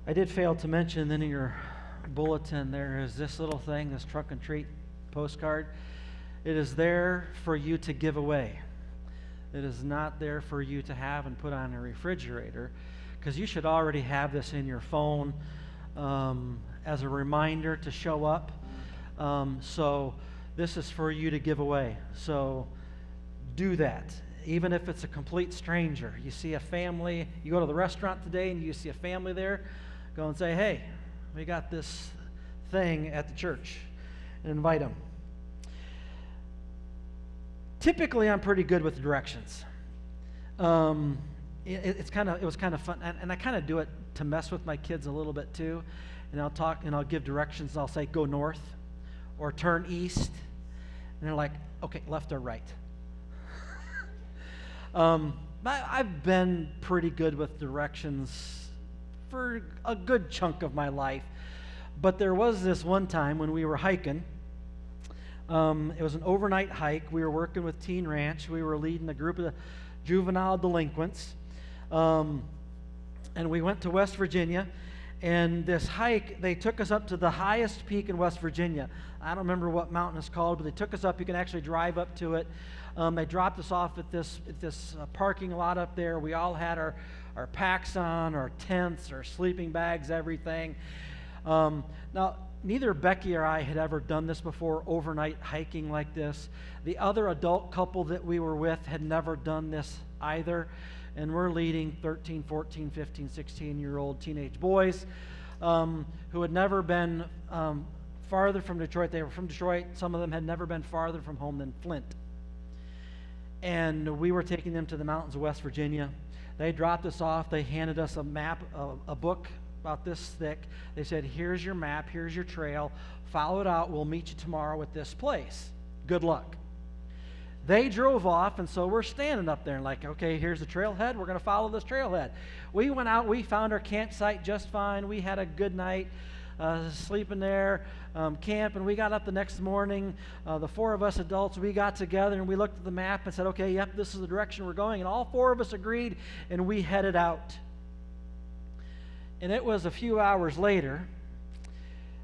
I did fail to mention then in your bulletin there is this little thing, this trunk and treat postcard. It is there for you to give away. It is not there for you to have and put on a refrigerator, because you should already have this in your phone as a reminder to show up. So this is for you to give away. So do that. Even if it's a complete stranger. You see a family, you go to the restaurant today and you see a family there, go and say, hey, we got this thing at the church, and invite them. Typically, I'm pretty good with directions. It was kind of fun, and I kind of do it to mess with my kids a little bit too. And I'll talk and I'll give directions. And I'll say, go north or turn east. And they're like, okay, left or right. I've been pretty good with directions for a good chunk of my life. But there was this one time when we were hiking. It was an overnight hike. We were working with Teen Ranch. We were leading a group of juvenile delinquents. And we went to West Virginia. And this hike, they took us up to the highest peak in West Virginia. I don't remember what mountain it's called, but they took us up. You can actually drive up to it. They dropped us off at this parking lot up there. We all had our packs on, our tents, our sleeping bags, everything. Now, neither Becky or I had ever done this before, overnight hiking like this. The other adult couple that we were with had never done this either. And we're leading 13, 14, 15, 16-year-old teenage boys who had never been farther from Detroit. They were from Detroit. Some of them had never been farther from home than Flint. And we were taking them to the mountains of West Virginia. They dropped us off. They handed us a map, a book about this thick. They said, here's your map, here's your trail. Follow it out. We'll meet you tomorrow at this place. Good luck. They drove off, and so we're standing up there and like, okay, here's the trailhead. We're going to follow this trailhead. We went out. We found our campsite just fine. We had a good night sleeping there, camping. We got up the next morning. The four of us adults, we got together, and we looked at the map and said, okay, yep, this is the direction we're going. And all four of us agreed, and we headed out. And it was a few hours later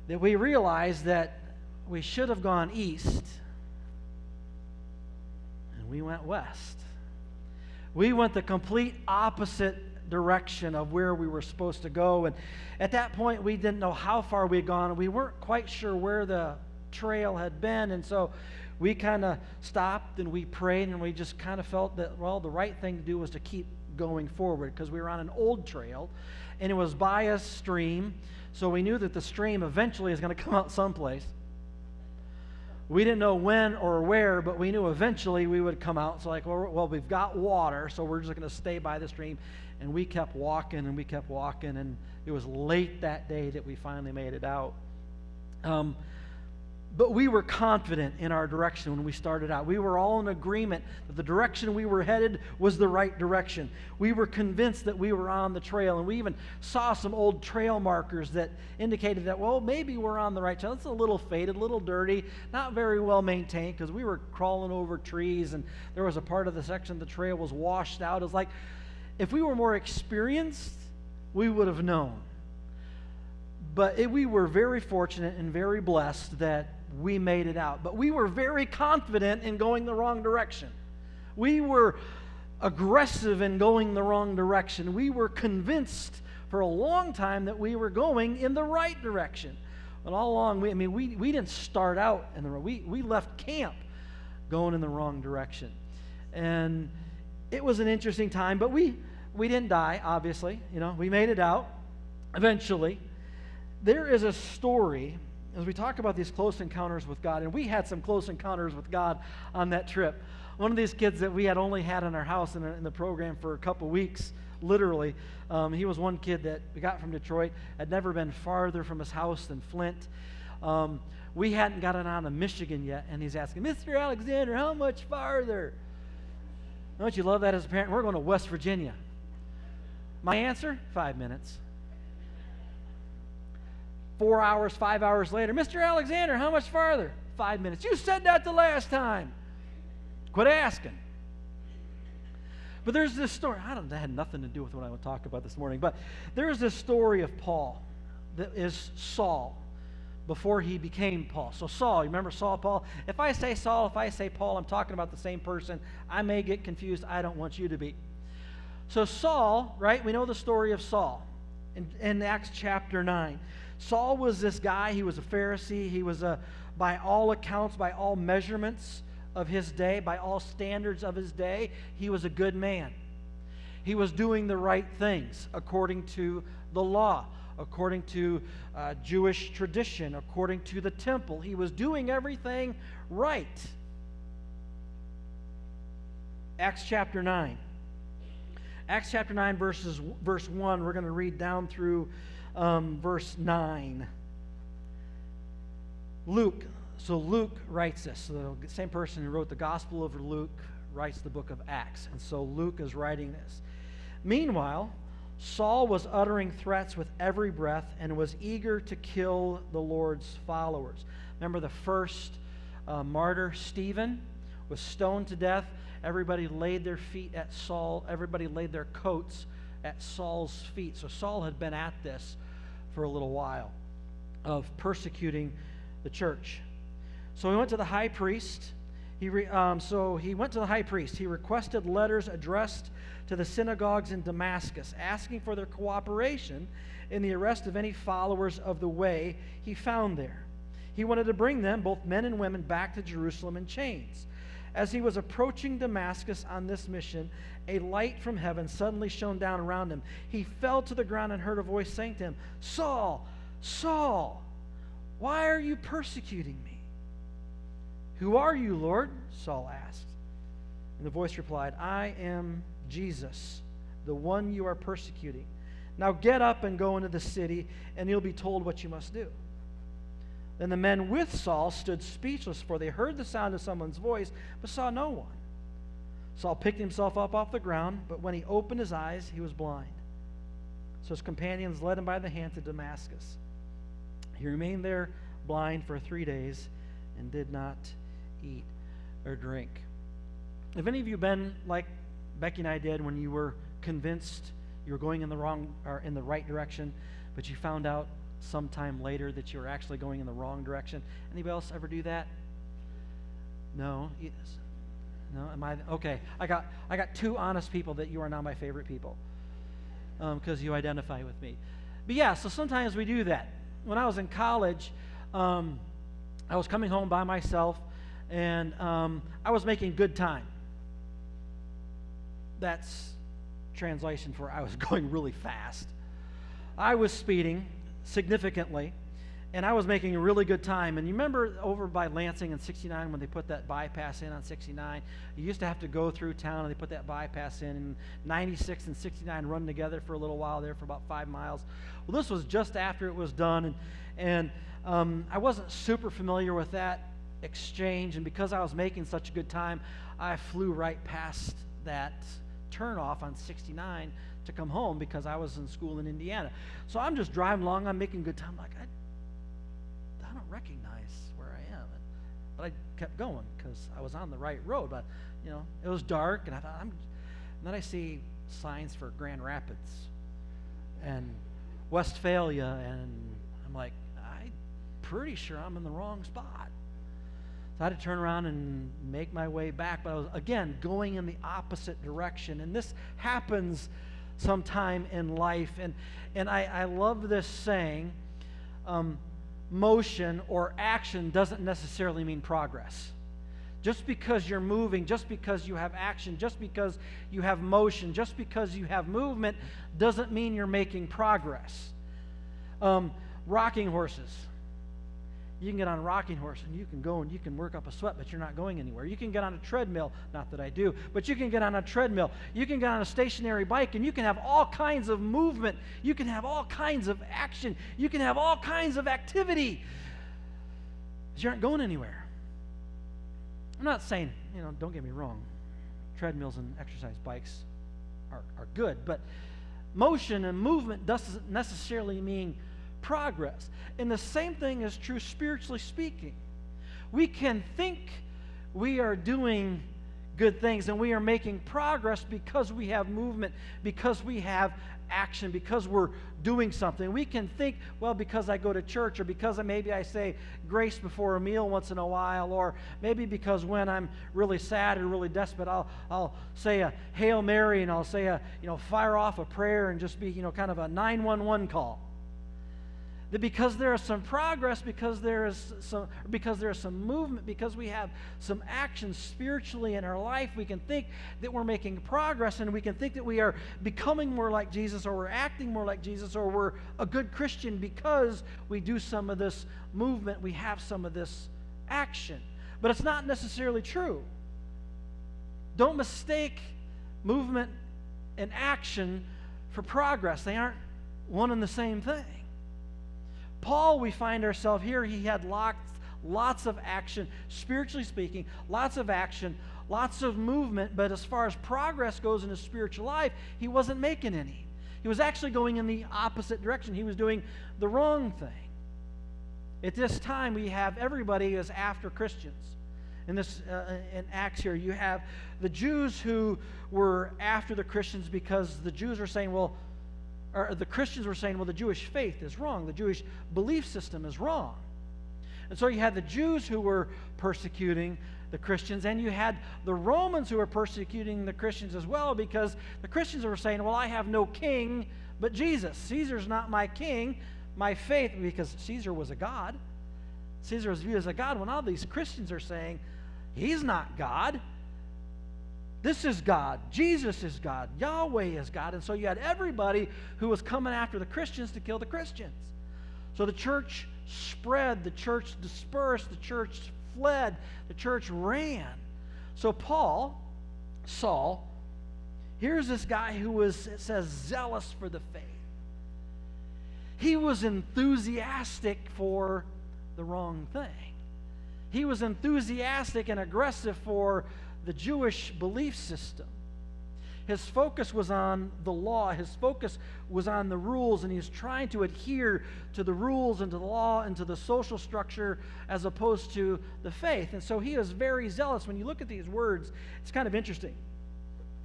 that we realized that we should have gone east, and we went west. We went the complete opposite direction of where we were supposed to go. And at that point, we didn't know how far we had gone. We weren't quite sure where the trail had been. And so we kind of stopped and we prayed, and we just kind of felt that, well, the right thing to do was to keep going forward, because we were on an old trail and it was by a stream. So we knew that the stream eventually is going to come out someplace. We didn't know when or where, but we knew eventually we would come out. So like, well, we've got water, so we're just going to stay by the stream. And we kept walking, and we kept walking, and it was late that day that we finally made it out. But we were confident in our direction when we started out. We were all in agreement that the direction we were headed was the right direction. We were convinced that we were on the trail, and we even saw some old trail markers that indicated that, well, maybe we're on the right trail. It's a little faded, a little dirty, not very well maintained, because we were crawling over trees, and there was a part of the section of the trail was washed out. It was like, if we were more experienced, we would have known. But we were very fortunate and very blessed that we made it out. But we were very confident in going the wrong direction. We were aggressive in going the wrong direction. We were convinced for a long time that we were going in the right direction. But all along, we didn't start out in the wrong. We left camp going in the wrong direction. And it was an interesting time, but we didn't die, obviously. We made it out eventually. There is a story, as we talk about these close encounters with God, and we had some close encounters with God on that trip. One of these kids that we had only had in our house in the program for a couple weeks, literally, he was one kid that we got from Detroit, had never been farther from his house than Flint. We hadn't gotten on to Michigan yet, and he's asking, Mr. Alexander, how much farther? Don't you love that as a parent? We're going to West Virginia. My answer, 5 minutes. 4 hours, 5 hours later, Mr. Alexander, how much farther? 5 minutes. You said that the last time. Quit asking. But there's this story. That had nothing to do with what I would talk about this morning. But there's this story of Paul that is Saul before he became Paul. So Saul, you remember Saul, Paul? If I say Saul, if I say Paul, I'm talking about the same person. I may get confused. I don't want you to be. So Saul, right? We know the story of Saul in Acts chapter 9. Saul was this guy. He was a Pharisee. He was by all accounts, by all measurements of his day, by all standards of his day, he was a good man. He was doing the right things according to the law, according to Jewish tradition, according to the temple. He was doing everything right. Acts chapter 9. Acts chapter 9, verse 1, we're going to read down through verse 9. Luke writes this. So the same person who wrote the Gospel of Luke writes the book of Acts. And so Luke is writing this. Meanwhile, Saul was uttering threats with every breath and was eager to kill the Lord's followers. Remember the first martyr, Stephen, was stoned to death. Everybody laid their feet at Saul. Everybody laid their coats at Saul's feet. So Saul had been at this for a little while of persecuting the church. So he went to the high priest. He went to the high priest. He requested letters addressed to the synagogues in Damascus, asking for their cooperation in the arrest of any followers of the way he found there. He wanted to bring them, both men and women, back to Jerusalem in chains. As he was approaching Damascus on this mission, a light from heaven suddenly shone down around him. He fell to the ground and heard a voice saying to him, "Saul, Saul, why are you persecuting me?" "Who are you, Lord?" Saul asked. And the voice replied, "I am Jesus, the one you are persecuting. Now get up and go into the city, and you'll be told what you must do." Then the men with Saul stood speechless, for they heard the sound of someone's voice, but saw no one. Saul picked himself up off the ground, but when he opened his eyes, he was blind. So his companions led him by the hand to Damascus. He remained there blind for 3 days and did not eat or drink. Have any of you been like Becky and I did when you were convinced you were going in the wrong or in the right direction, but you found out sometime later that you were actually going in the wrong direction? Anybody else ever do that? No? Yes. No? Am I? Okay. I got two honest people that you are now my favorite people because you identify with me. But yeah, so sometimes we do that. When I was in college, I was coming home by myself, and I was making good time. That's translation for I was going really fast. I was speeding significantly, and I was making a really good time. And you remember over by Lansing and 69 when they put that bypass in on 69? You used to have to go through town, and they put that bypass in, and 96 and 69 run together for a little while there for about 5 miles. Well, this was just after it was done, and I wasn't super familiar with that exchange, and because I was making such a good time, I flew right past that turnoff on 69 to come home because I was in school in Indiana. So I'm just driving along, I'm making good time, like I don't recognize where I am. But I kept going because I was on the right road. But, it was dark, and I thought, and then I see signs for Grand Rapids and Westphalia, and I'm like, I'm pretty sure I'm in the wrong spot. So I had to turn around and make my way back, but I was, again, going in the opposite direction. And this happens sometime in life. And I love this saying, motion or action doesn't necessarily mean progress. Just because you're moving, just because you have action, just because you have motion, just because you have movement doesn't mean you're making progress. Rocking horses. You can get on a rocking horse and you can go and you can work up a sweat, but you're not going anywhere. You can get on a treadmill, not that I do, but you can get on a treadmill. You can get on a stationary bike, and you can have all kinds of movement. You can have all kinds of action. You can have all kinds of activity. But you aren't going anywhere. I'm not saying, don't get me wrong, treadmills and exercise bikes are good, but motion and movement doesn't necessarily mean progress. And the same thing is true spiritually speaking. We can think we are doing good things, and we are making progress because we have movement, because we have action, because we're doing something. We can think, well, because I go to church, or because maybe I say grace before a meal once in a while, or maybe because when I'm really sad or really desperate, I'll say a Hail Mary, and I'll say fire off a prayer and just be, kind of a 911 call. That because there is some progress, because there is some movement, because we have some action spiritually in our life, we can think that we're making progress, and we can think that we are becoming more like Jesus, or we're acting more like Jesus, or we're a good Christian because we do some of this movement, we have some of this action. But it's not necessarily true. Don't mistake movement and action for progress. They aren't one and the same thing. Paul, we find ourselves here, he had lots of action, spiritually speaking, lots of action, lots of movement, but as far as progress goes in his spiritual life, he wasn't making any. He was actually going in the opposite direction. He was doing the wrong thing. At this time, we have everybody is after Christians. In Acts here, you have the Jews who were after the Christians because the Jews were saying, or the Christians were saying, well, the Jewish faith is wrong. The Jewish belief system is wrong. And so you had the Jews who were persecuting the Christians, and you had the Romans who were persecuting the Christians as well, because the Christians were saying, well, I have no king but Jesus. Caesar's not my king. My faith, because Caesar was a god. Caesar was viewed as a god. Well, now these Christians are saying, he's not God. This is God. Jesus is God. Yahweh is God. And so you had everybody who was coming after the Christians to kill the Christians. So the church spread, the church dispersed, the church fled, the church ran. So Saul, here's this guy who was, it says, zealous for the faith. He was enthusiastic for the wrong thing. He was enthusiastic and aggressive for the Jewish belief system. His focus was on the law. His focus was on the rules, and he was trying to adhere to the rules and to the law and to the social structure as opposed to the faith. And so he is very zealous. When you look at these words, it's kind of interesting.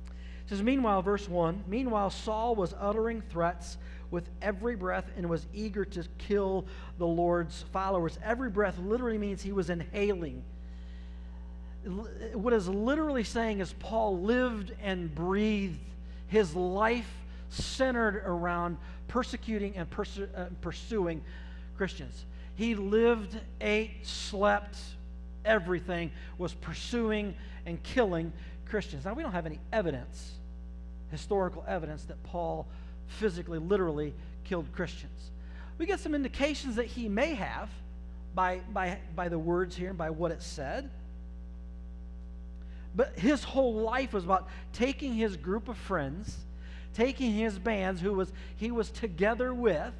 It says, meanwhile, verse 1, meanwhile Saul was uttering threats with every breath and was eager to kill the Lord's followers. Every breath literally means he was inhaling. What is literally saying is Paul lived and breathed his life centered around persecuting and pursuing Christians. He lived, ate, slept, everything was pursuing and killing Christians. Now, we don't have any evidence, historical evidence, that Paul physically, literally killed Christians. We get some indications that he may have by the words here and by what it said. But his whole life was about taking his group of friends, taking his bands he was together with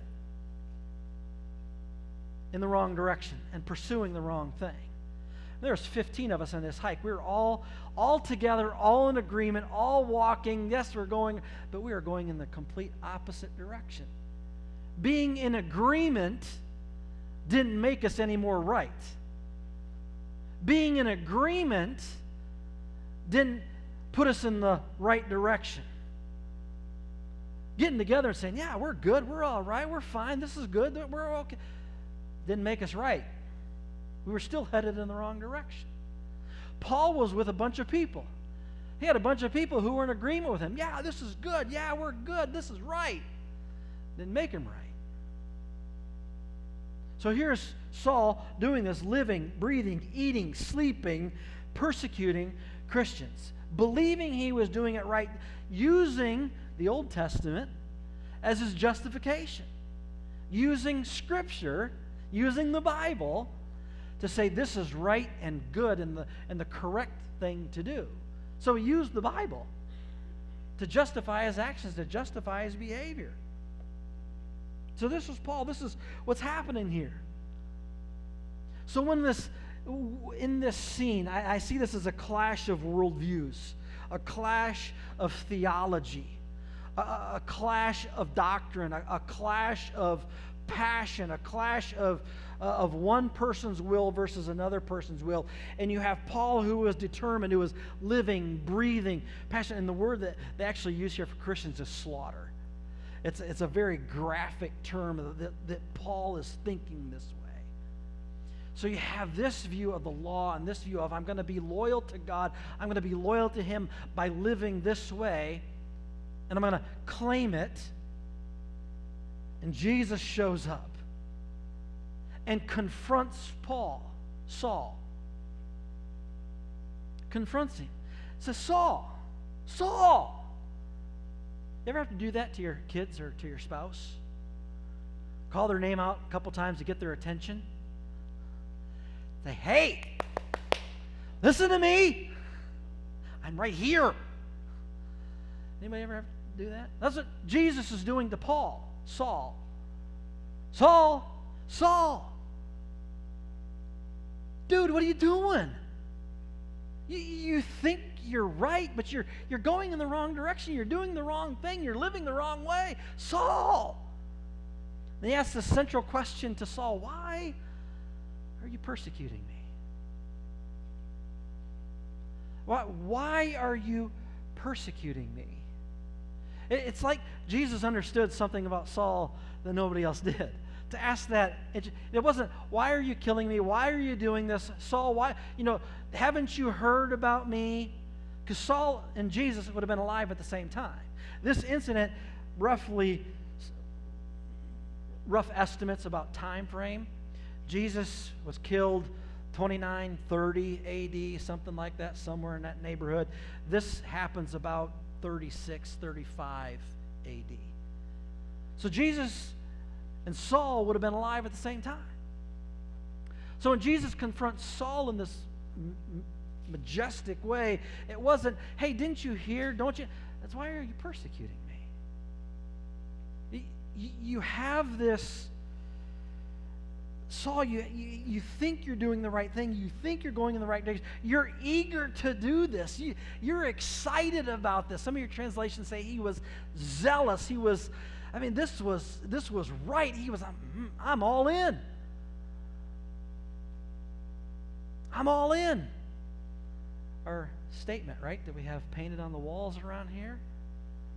in the wrong direction and pursuing the wrong thing. There's 15 of us on this hike. We're all together, all in agreement, all walking. Yes, but we are going in the complete opposite direction. Being in agreement didn't make us any more right. Being in agreement didn't put us in the right direction. Getting together and saying, yeah, we're good, we're all right, we're fine, this is good, we're okay, didn't make us right. We were still headed in the wrong direction. Paul was with a bunch of people. He had a bunch of people who were in agreement with him. Yeah, this is good. Yeah, we're good. This is right. Didn't make him right. So here's Saul doing this, living, breathing, eating, sleeping, persecuting Christians, believing he was doing it right, using the Old Testament as his justification, using Scripture, using the Bible to say this is right and good and the correct thing to do. So he used the Bible to justify his actions, to justify his behavior. So this is Paul. This is what's happening here. So in this scene, I see this as a clash of worldviews, a clash of theology, a clash of doctrine, a clash of passion, a clash of one person's will versus another person's will. And you have Paul, who was determined, who was living, breathing, passion. And the word that they actually use here for Christians is slaughter. It's a very graphic term that Paul is thinking this way. So you have this view of the law and this view of, I'm going to be loyal to God. I'm going to be loyal to Him by living this way. And I'm going to claim it. And Jesus shows up and confronts Saul. Confronts him. Says, Saul. You ever have to do that to your kids or to your spouse? Call their name out a couple times to get their attention? Say, hey, listen to me. I'm right here. Anybody ever have to do that? That's what Jesus is doing to Paul. Saul. Dude, what are you doing? You think you're right, but you're going in the wrong direction. You're doing the wrong thing. You're living the wrong way. Saul. And he asks the central question to Saul, why are you persecuting me? Why are you persecuting me? It's like Jesus understood something about Saul that nobody else did. To ask that, it wasn't, why are you killing me? Why are you doing this? Saul, why? Haven't you heard about me? Because Saul and Jesus would have been alive at the same time. This incident, rough estimates about time frame. Jesus was killed 29, 30 AD, something like that, somewhere in that neighborhood. This happens about 36, 35 AD. So Jesus and Saul would have been alive at the same time. So when Jesus confronts Saul in this majestic way, it wasn't, hey, didn't you hear? Don't you? That's why are you persecuting me? You have this, Saul, you think you're doing the right thing. You think you're going in the right direction. You're eager to do this. You're excited about this. Some of your translations say he was zealous. This was right. He was, I'm all in. I'm all in. Our statement, right, that we have painted on the walls around here.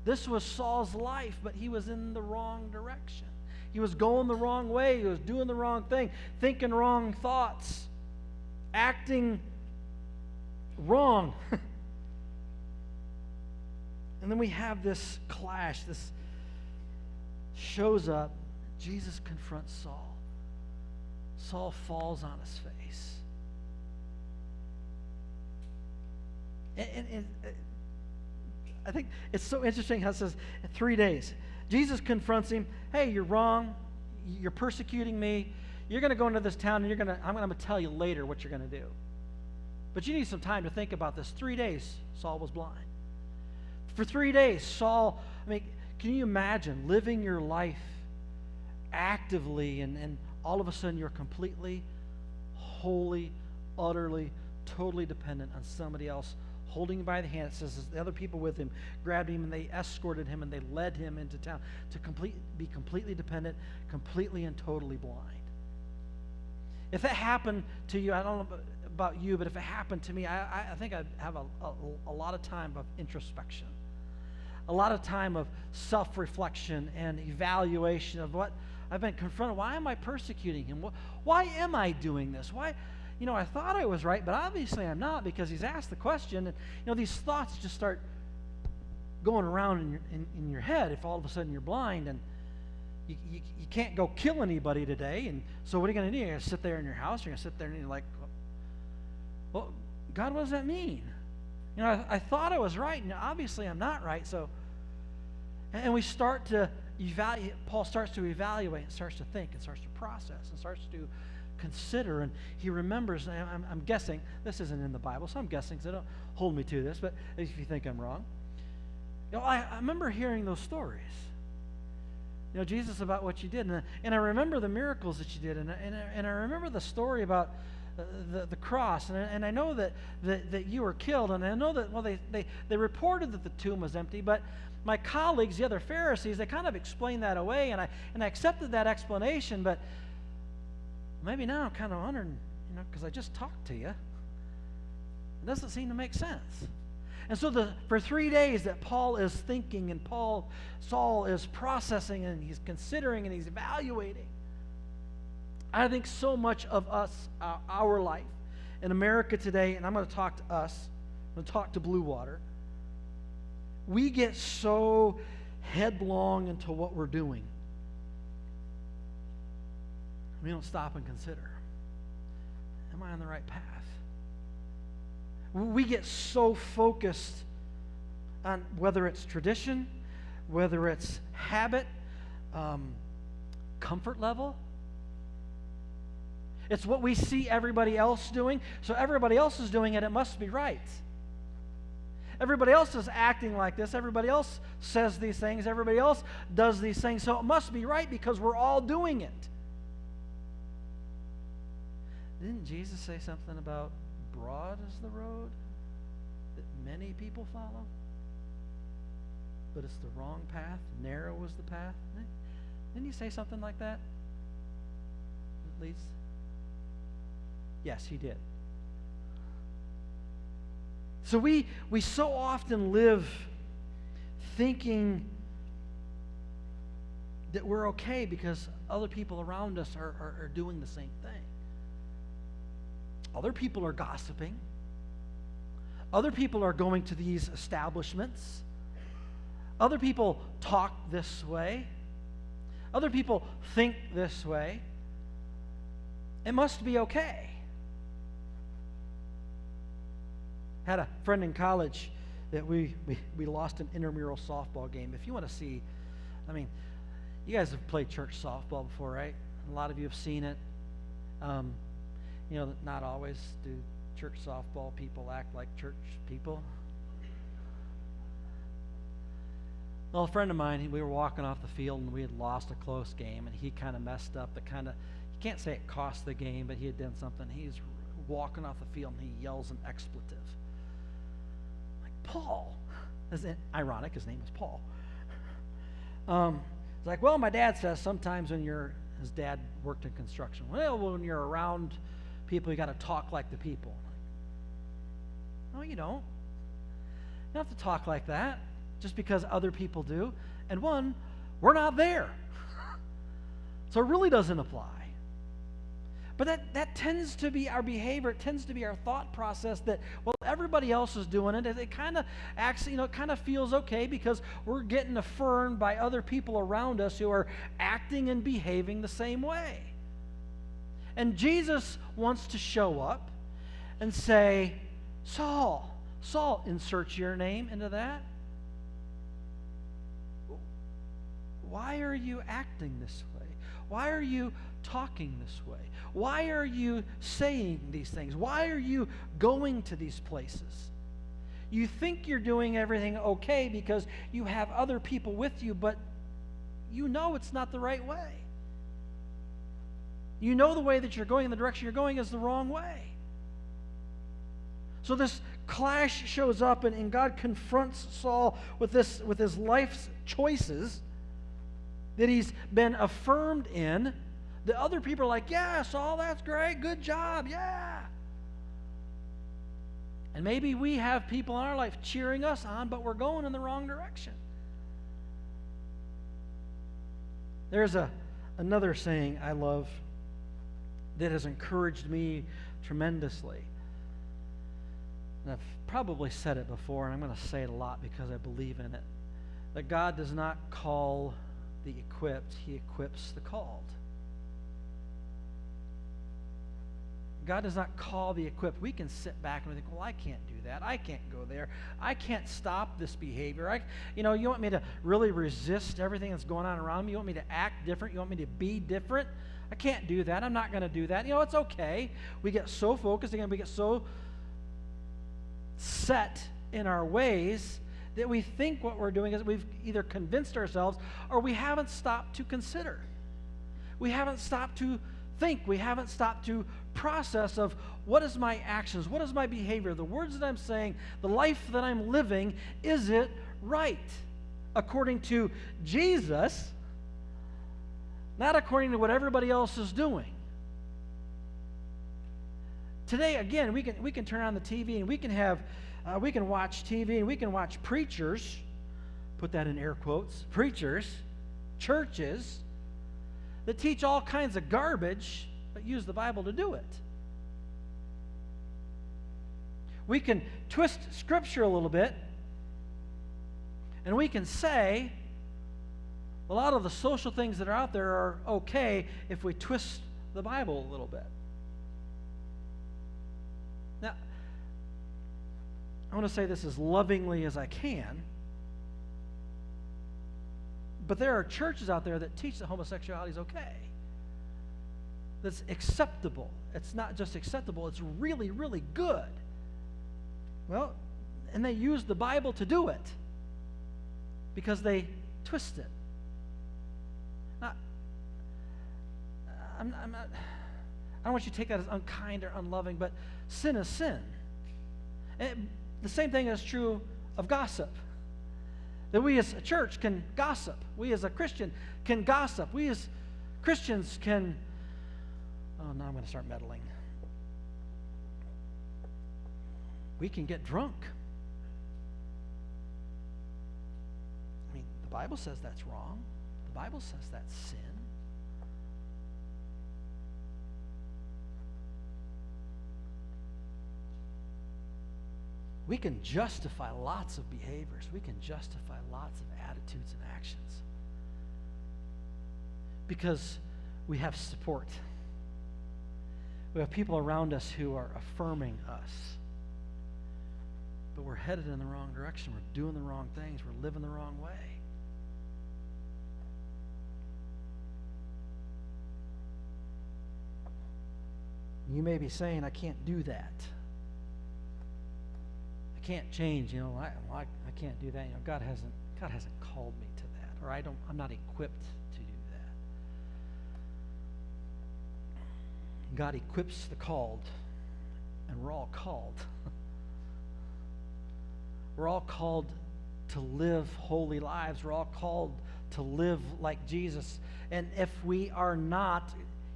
This was Saul's life, but he was in the wrong direction. He was going the wrong way. He was doing the wrong thing, thinking wrong thoughts, acting wrong. And then we have this clash. This shows up. Jesus confronts Saul. Saul falls on his face. And I think it's so interesting how it says 3 days. Jesus confronts him. Hey, you're wrong. You're persecuting me. You're going to go into this town, and I'm going to tell you later what you're going to do. But you need some time to think about this. 3 days, Saul was blind. For 3 days, Saul, can you imagine living your life actively and all of a sudden you're completely, wholly, utterly, totally dependent on somebody else holding him by the hand? It says the other people with him grabbed him and they escorted him and they led him into town to be completely dependent, completely and totally blind. If that happened to you, I don't know about you, but if it happened to me, I think I'd have a lot of time of introspection, a lot of time of self-reflection and evaluation of what I've been confronted. Why am I persecuting him? Why am I doing this? Why? I thought I was right, but obviously I'm not, because he's asked the question, and these thoughts just start going around in your head if all of a sudden you're blind and you can't go kill anybody today, and so what are you going to do? You're going to sit there in your house, you're going to sit there and you're like, well, God, what does that mean? I thought I was right, and obviously I'm not right, so, and we start to evaluate, Paul starts to evaluate and starts to think and starts to process and starts to consider, and he remembers. I'm guessing this isn't in the Bible, so I'm guessing, so don't hold me to this, but if you think I'm wrong, I remember hearing those stories, Jesus, about what you did, and I remember the miracles that you did, and I remember the story about the cross, and I know that you were killed, and I know that they reported that the tomb was empty, but my colleagues, the other Pharisees, they kind of explained that away, and I accepted that explanation, but maybe now I'm kind of wondering, because I just talked to you. It doesn't seem to make sense. And so for 3 days that Paul is thinking and Saul is processing and he's considering and he's evaluating, I think so much of us, our life in America today, and I'm going to talk to us, I'm going to talk to Blue Water, we get so headlong into what we're doing. We don't stop and consider, am I on the right path? We get so focused on whether it's tradition, whether it's habit, comfort level. It's what we see everybody else doing. So everybody else is doing it, it must be right. Everybody else is acting like this. Everybody else says these things. Everybody else does these things. So it must be right because we're all doing it. Didn't Jesus say something about broad is the road that many people follow, but it's the wrong path, narrow is the path? Didn't he say something like that? At least, yes, he did. So we so often live thinking that we're okay because other people around us are doing the same thing. Other people are gossiping. Other people are going to these establishments. Other people talk this way. Other people think this way. It must be okay. Had a friend in college that we lost an intramural softball game. If you want to see, you guys have played church softball before, right? A lot of you have seen it. Not always do church softball people act like church people. Well, a friend of mine, we were walking off the field and we had lost a close game, and he kind of messed up. You can't say it cost the game, but he had done something. He's walking off the field and he yells an expletive. Like, Paul. Ironic, his name is Paul. It's like, well, my dad says sometimes his dad worked in construction. Well, when you're around people, you got to talk like the people. No, you don't. You don't have to talk like that just because other people do. And one, we're not there. So it really doesn't apply. But that tends to be our behavior. It tends to be our thought process that, well, everybody else is doing it. It kind of acts, it kind of feels okay because we're getting affirmed by other people around us who are acting and behaving the same way. And Jesus wants to show up and say, Saul, insert your name into that. Why are you acting this way? Why are you talking this way? Why are you saying these things? Why are you going to these places? You think you're doing everything okay because you have other people with you, but you know it's not the right way. You know the way that you're going, in the direction you're going is the wrong way. So this clash shows up, and God confronts Saul with his life's choices that he's been affirmed in. The other people are like, yeah, Saul, that's great, good job, yeah. And maybe we have people in our life cheering us on, but we're going in the wrong direction. There's another saying I love that has encouraged me tremendously. And I've probably said it before, and I'm going to say it a lot because I believe in it. That God does not call the equipped, He equips the called. God does not call the equipped. We can sit back and think, well, I can't do that. I can't go there. I can't stop this behavior. You want me to really resist everything that's going on around me? You want me to act different? You want me to be different? I can't do that. I'm not going to do that. It's okay. We get so focused, again, we get so set in our ways that we think what we're doing is we've either convinced ourselves or we haven't stopped to consider. We haven't stopped to think. We haven't stopped to process of what is my actions, what is my behavior, the words that I'm saying, the life that I'm living, is it right? according to Jesus, not according to what everybody else is doing. Today, again, we can turn on the TV and we can watch TV and we can watch preachers, put that in air quotes, preachers, churches that teach all kinds of garbage but use the Bible to do it. We can twist Scripture a little bit, and we can say a lot of the social things that are out there are okay if we twist the Bible a little bit. Now, I want to say this as lovingly as I can, but there are churches out there that teach that homosexuality is okay. That's acceptable. It's not just acceptable, it's really, really good. Well, and they use the Bible to do it because they twist it. Now, I don't want you to take that as unkind or unloving, but sin is sin. And the same thing is true of gossip. That we as a church can gossip. We as a Christian can gossip. We as Christians can... Oh, now I'm going to start meddling. We can get drunk. I mean, the Bible says that's wrong. The Bible says that's sin. We can justify lots of behaviors. We can justify lots of attitudes and actions because we have support. We have people around us who are affirming us. But we're headed in the wrong direction. We're doing the wrong things. We're living the wrong way. You may be saying, I can't do that. I can't change, I can't do that. God hasn't called me to that, or I'm not equipped to do that. God equips the called, and we're all called. We're all called to live holy lives. We're all called to live like Jesus. And if we are not,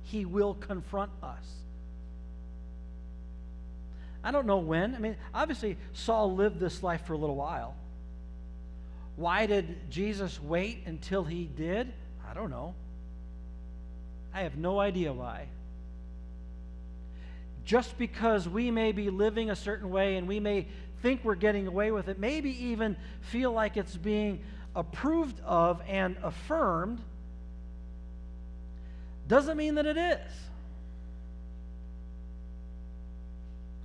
He will confront us. I don't know when. I mean, obviously, Saul lived this life for a little while. Why did Jesus wait until He did? I don't know. I have no idea why. Just because we may be living a certain way and we may think we're getting away with it, maybe even feel like it's being approved of and affirmed, doesn't mean that it is.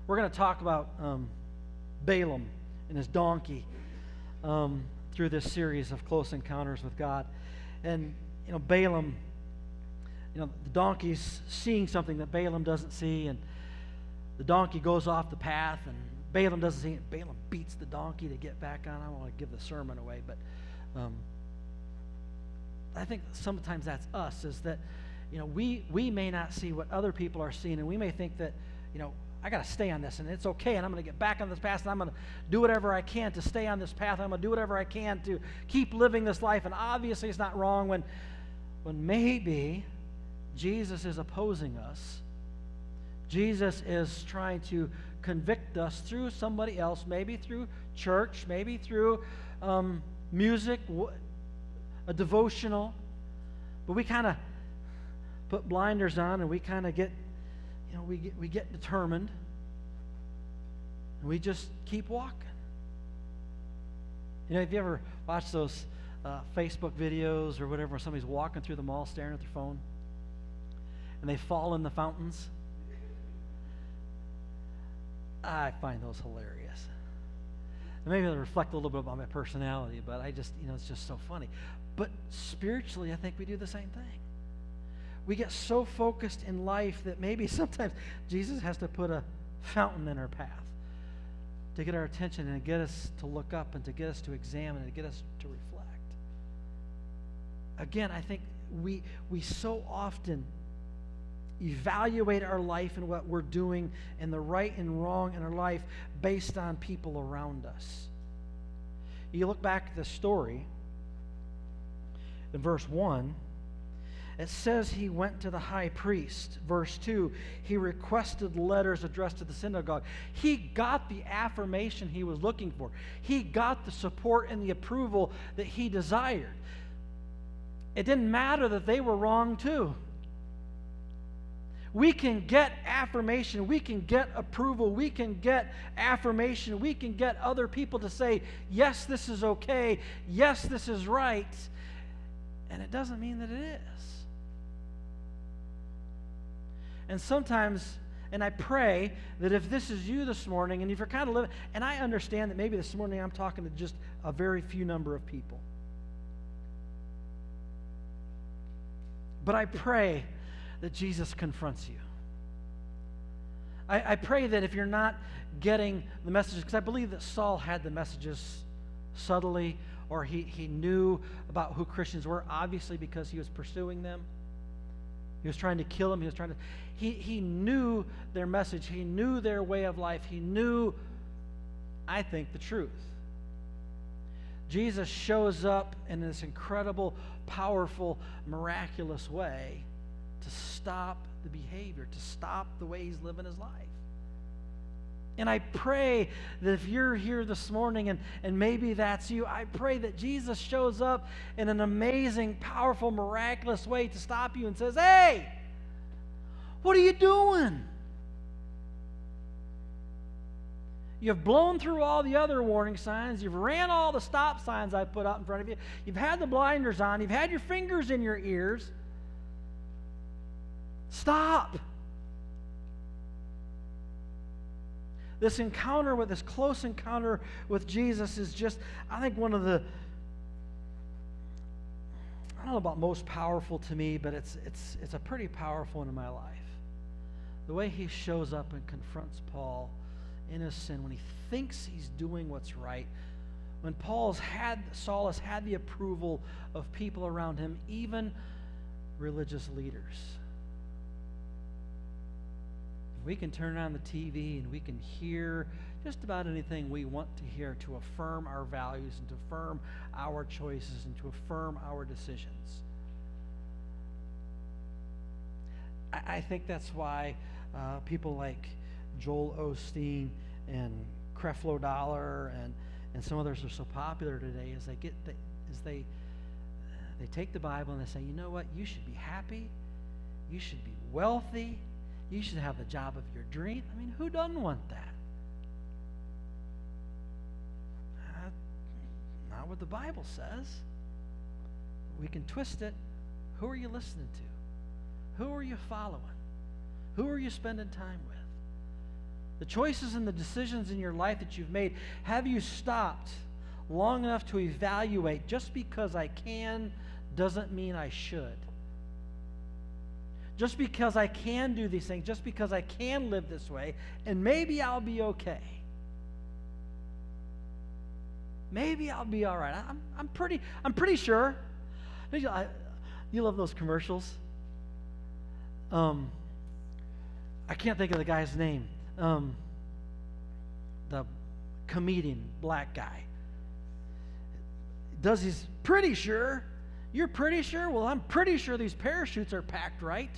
We're going to talk about Balaam and his donkey through this series of Close Encounters with God. And, Balaam, the donkey's seeing something that Balaam doesn't see, and the donkey goes off the path, and Balaam doesn't see it. Balaam beats the donkey to get back on. I don't want to give the sermon away, but I think sometimes that's us, is that, we may not see what other people are seeing, and we may think that, I got to stay on this, and it's okay, and I'm going to get back on this path, and I'm going to do whatever I can to stay on this path. I'm going to do whatever I can to keep living this life, and obviously it's not wrong when maybe Jesus is opposing us. Jesus is trying to convict us through somebody else, maybe through church, maybe through music, a devotional, but we kind of put blinders on, and we kind of get we get determined, and we just keep walking. Have you ever watched those Facebook videos or whatever where somebody's walking through the mall staring at their phone and they fall in the fountains? I find those hilarious. And maybe they reflect a little bit about my personality, but I just, it's just so funny. But spiritually, I think we do the same thing. We get so focused in life that maybe sometimes Jesus has to put a fountain in our path to get our attention and get us to look up and to get us to examine and to get us to reflect. Again, I think we so often evaluate our life and what we're doing and the right and wrong in our life based on people around us. You look back at the story, in verse 1, it says he went to the high priest. Verse 2, he requested letters addressed to the synagogue. He got the affirmation he was looking for. He got the support and the approval that he desired. It didn't matter that they were wrong too. We can get affirmation. We can get approval. We can get affirmation. We can get other people to say, yes, this is okay. Yes, this is right. And it doesn't mean that it is. And sometimes, and I pray that if this is you this morning, and if you're kind of living, and I understand that maybe this morning I'm talking to just a very few number of people. But I pray that Jesus confronts you. I pray that if you're not getting the messages, because I believe that Saul had the messages subtly, or he knew about who Christians were, obviously because he was pursuing them. He was trying to kill them. He knew their message. He knew their way of life. He knew, I think, the truth. Jesus shows up in this incredible, powerful, miraculous way to stop the behavior, to stop the way he's living his life. And I pray that if you're here this morning and maybe that's you, I pray that Jesus shows up in an amazing, powerful, miraculous way to stop you and says, hey, what are you doing? You've blown through all the other warning signs. You've ran all the stop signs I put out in front of you. You've had the blinders on. You've had your fingers in your ears. Stop. This close encounter with Jesus is just, I think, one of the, I don't know about most powerful to me, but it's a pretty powerful one in my life. The way he shows up and confronts Paul in his sin, when he thinks he's doing what's right, when Saul has had the approval of people around him, even religious leaders. We can turn on the TV and we can hear just about anything we want to hear to affirm our values and to affirm our choices and to affirm our decisions. I think that's why people like Joel Osteen and Creflo Dollar and some others are so popular today, is they take the Bible and they say, you know what, you should be happy, you should be wealthy, you should have the job of your dream. I mean, who doesn't want that? Not what the Bible says. We can twist it. Who are you listening to? Who are you following? Who are you spending time with? The choices and the decisions in your life that you've made, have you stopped long enough to evaluate, just because I can doesn't mean I should? Just because I can do these things, just because I can live this way, and maybe I'll be okay. Maybe I'll be all right. I'm pretty sure. You love those commercials. I can't think of the guy's name. The comedian, black guy. He's pretty sure. You're pretty sure? Well, I'm pretty sure these parachutes are packed right.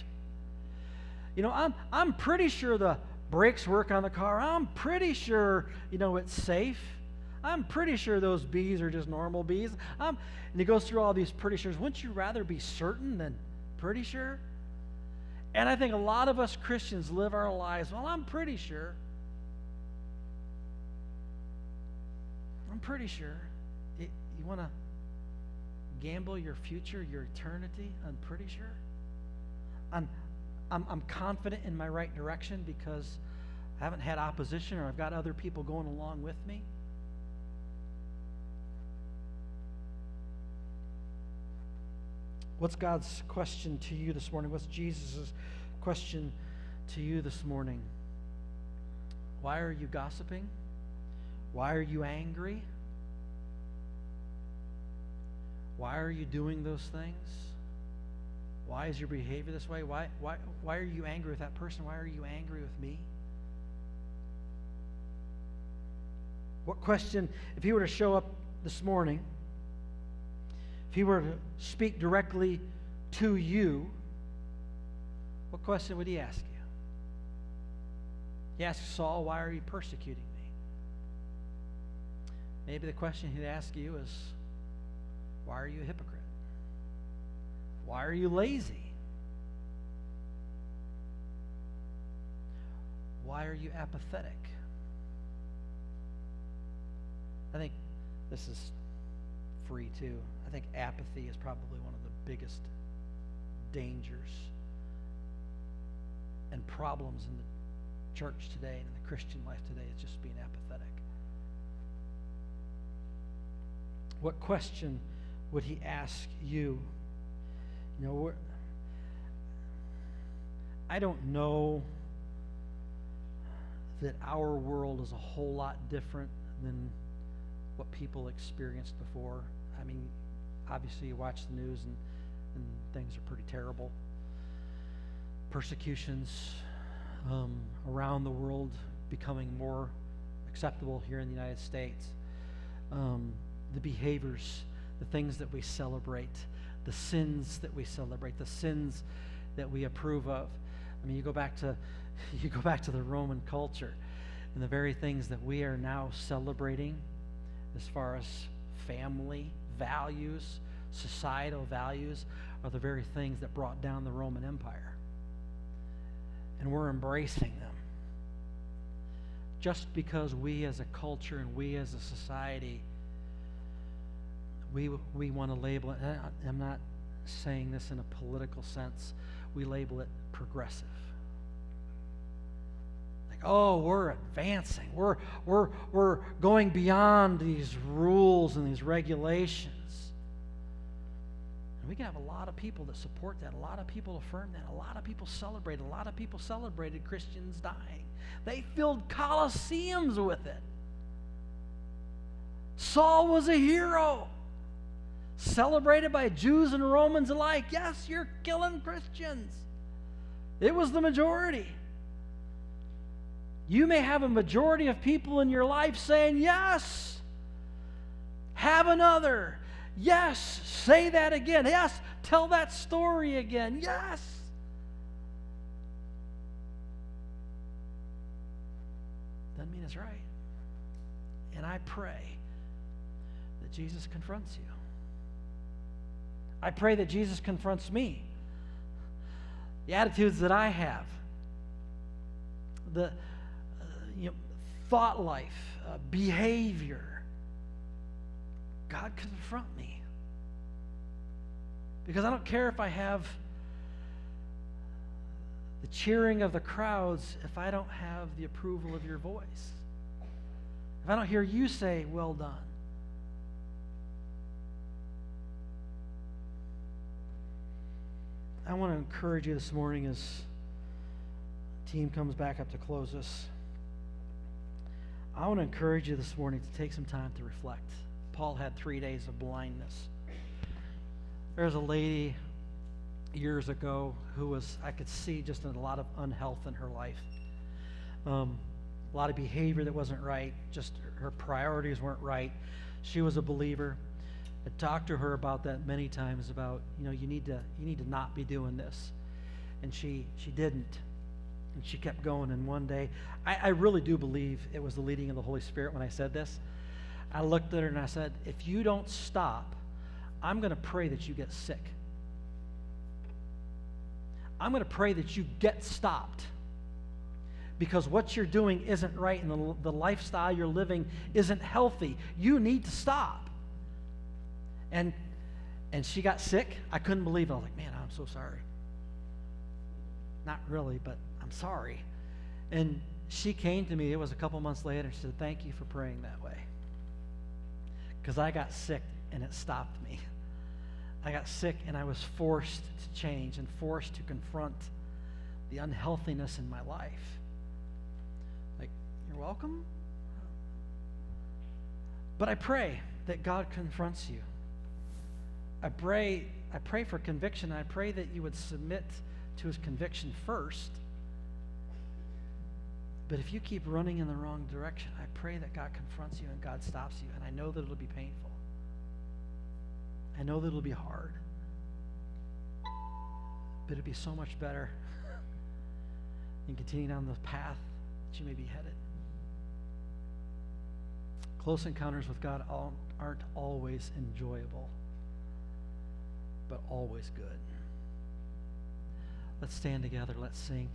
You know, I'm pretty sure the brakes work on the car. I'm pretty sure, it's safe. I'm pretty sure those bees are just normal bees. And he goes through all these pretty sures. Wouldn't you rather be certain than pretty sure? And I think a lot of us Christians live our lives, well, I'm pretty sure. I'm pretty sure. You want to gamble your future, your eternity on pretty sure? I'm confident in my right direction because I haven't had opposition or I've got other people going along with me. What's God's question to you this morning? What's Jesus' question to you this morning? Why are you gossiping? Why are you angry? Why are you doing those things? Why is your behavior this way? Why are you angry with that person? Why are you angry with me? What question, if he were to show up this morning if he were to speak directly to you, what question would he ask you? He asked Saul, why are you persecuting me? Maybe the question he'd ask you is, why are you a hypocrite? Why are you lazy? Why are you apathetic? I think this is free too. I think apathy is probably one of the biggest dangers and problems in the church today and in the Christian life today, is just being apathetic. What question would he ask you? You know, I don't know that our world is a whole lot different than what people experienced before. I mean, obviously you watch the news and things are pretty terrible. Persecutions around the world becoming more acceptable here in the United States. The behaviors, the things that we celebrate, the sins that we celebrate, the sins that we approve of. I mean, you go back to the Roman culture, and the very things that we are now celebrating as far as family values, societal values, are the very things that brought down the Roman Empire. And we're embracing them. Just because we as a culture and we as a society, we want to label it, I'm not saying this in a political sense, we label it progressive. Like, oh, we're advancing. We're going beyond these rules and these regulations. And we can have a lot of people that support that. A lot of people affirm that. A lot of people celebrate. A lot of people celebrated Christians dying. They filled coliseums with it. Saul was a hero, celebrated by Jews and Romans alike. Yes, you're killing Christians. It was the majority. You may have a majority of people in your life saying, yes, have another. Yes, say that again. Yes, tell that story again. Yes. Doesn't mean it's right. And I pray that Jesus confronts you. I pray that Jesus confronts me. The attitudes that I have, the thought life, behavior. God confront me. Because I don't care if I have the cheering of the crowds if I don't have the approval of your voice. If I don't hear you say, well done. I want to encourage you this morning as the team comes back up to close us. I want to encourage you this morning to take some time to reflect. Paul had 3 days of blindness. There was a lady years ago who I could see just a lot of unhealth in her life. A lot of behavior that wasn't right, just her priorities weren't right. She was a believer. I talked to her about that many times, about, you need to not be doing this. And she didn't. And she kept going. And one day, I really do believe it was the leading of the Holy Spirit when I said this. I looked at her and I said, if you don't stop, I'm going to pray that you get sick. I'm going to pray that you get stopped. Because what you're doing isn't right, and the lifestyle you're living isn't healthy. You need to stop. And she got sick. I couldn't believe it. I was like, man, I'm so sorry. Not really, but I'm sorry. And she came to me, it was a couple months later, and she said, thank you for praying that way. Because I got sick and it stopped me. I got sick and I was forced to change and forced to confront the unhealthiness in my life. Like, you're welcome. But I pray that God confronts you. I pray for conviction. I pray that you would submit to his conviction first. But if you keep running in the wrong direction, I pray that God confronts you and God stops you. And I know that it'll be painful. I know that it'll be hard, but it'll be so much better than continuing on the path that you may be headed. Close encounters with God aren't always enjoyable, but always good. Let's stand together. Let's sing.